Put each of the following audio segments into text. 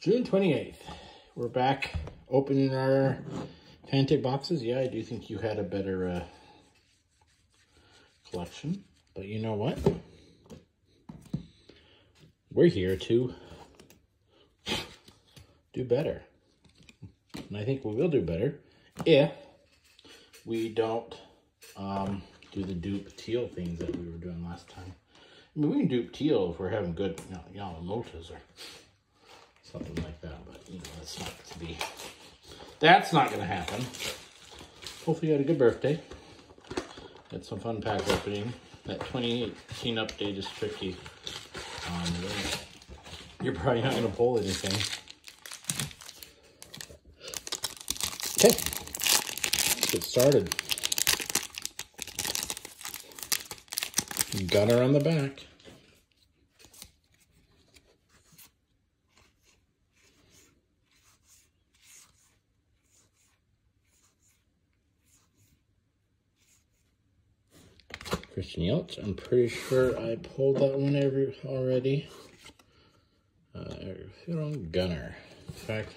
June 28th. We're back opening our Fantic boxes. Yeah, I do think you had a better collection. But you know what? We're here to do better. And I think we will do better if we don't do the dupe teal things that we were doing last time. I mean, we can dupe teal if we're having good Yamamotos or something like that, but you know, that's not gonna happen. Hopefully you had a good birthday. Had some fun pack opening. That 2018 update is tricky. You're probably not gonna pull anything. Okay, let's get started. Gunner on the back. Christian Yelich, I'm pretty sure I pulled that one already. Gunner. In fact,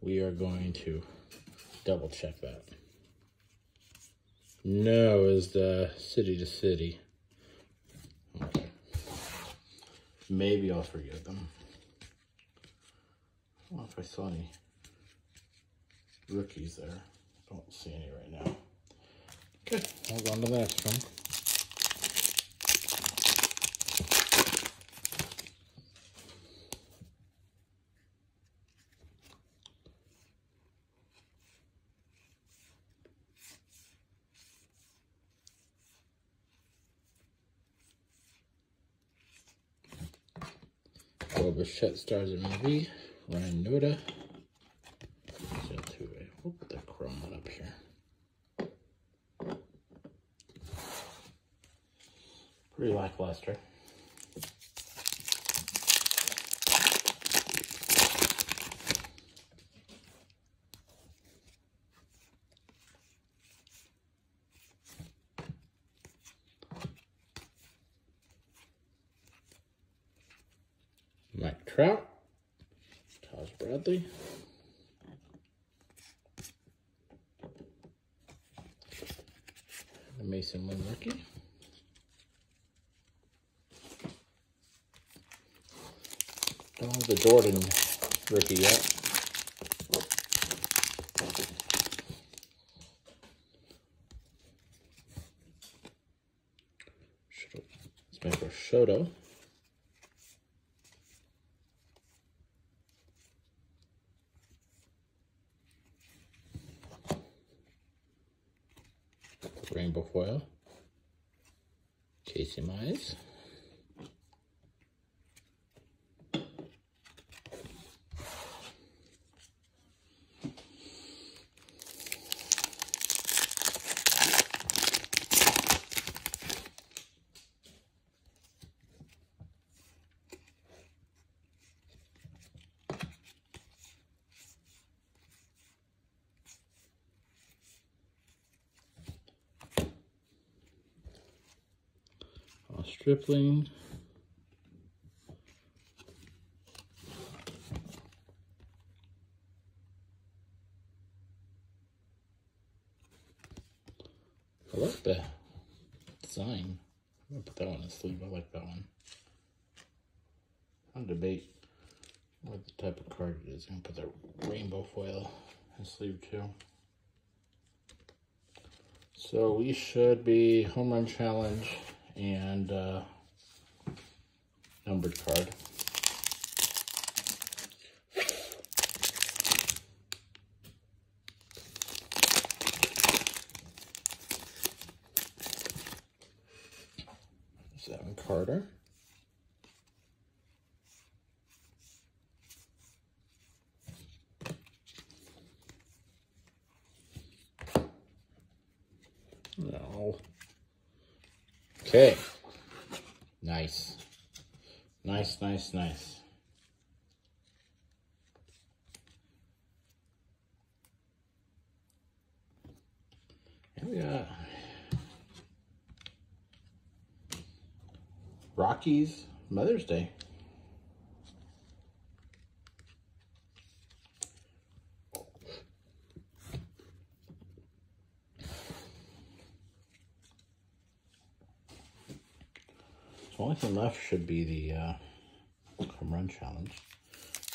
we are going to double check that. No is the city to city. Okay. Maybe I'll forgive them. I don't know if I saw any rookies there. Don't see any right now. Okay, I'll go on to the next one. Bichette stars in movie. Ryan Noda. We'll put that chrome one up here. Pretty lackluster. Mike Trout, Taj Bradley, the Mason Lynn rookie, don't have the Jordan rookie yet. Let's make our Shoto. Rainbow foil, Casey Mize, Stripling, I like the design. I'm gonna put that one in the sleeve. I like that one. I'll debate what the type of card it is. I'm gonna put the rainbow foil in the sleeve too. So we should be home run challenge and numbered card. Seven Carter. No. Okay. Nice. Nice, nice, nice. And we got Rockies Mother's Day. only thing left should be the home run challenge.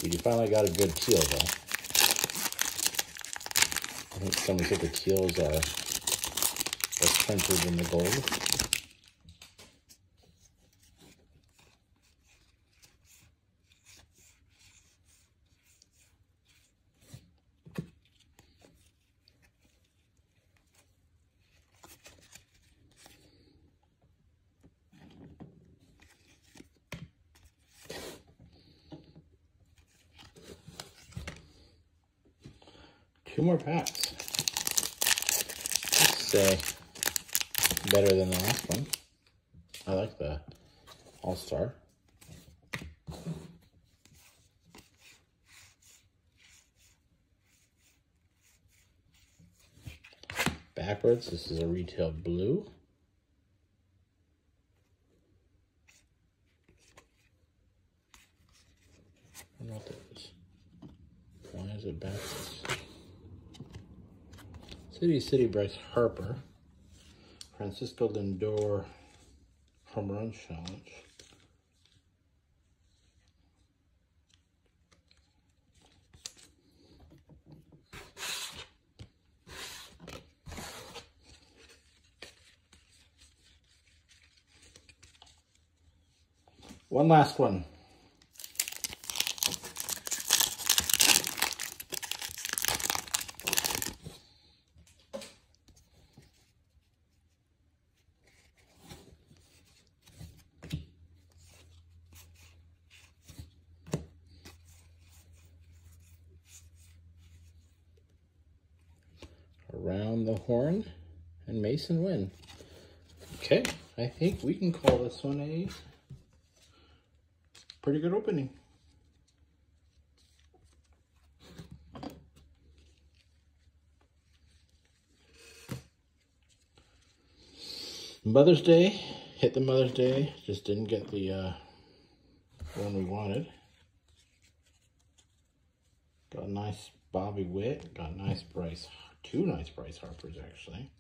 We finally got a good teal though. I think somebody said the teals are less printed than the gold. Two more packs. Let's say better than the last one. I like the All-Star. Backwards, this is a retail blue. I don't know what that is. Why is it backwards? City Bryce Harper. Francisco Lindor home run challenge. One last one. Around the horn and Mason Wynn. Okay, I think we can call this one a pretty good opening. Mother's Day, hit the Mother's Day, just didn't get the one we wanted. Got a nice Bobby Witt, got a nice Bryce, two nice Bryce Harpers actually.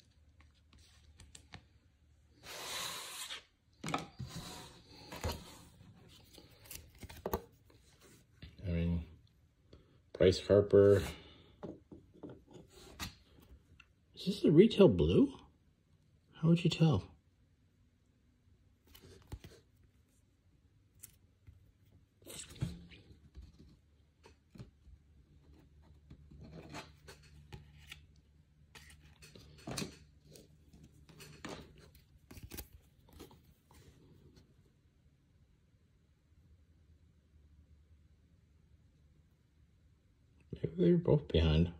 I mean, Bryce Harper. Is this a retail blue? How would you tell? Maybe they're both behind.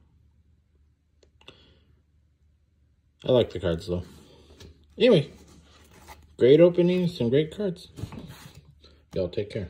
I like the cards though. Anyway, great openings and great cards. Y'all take care.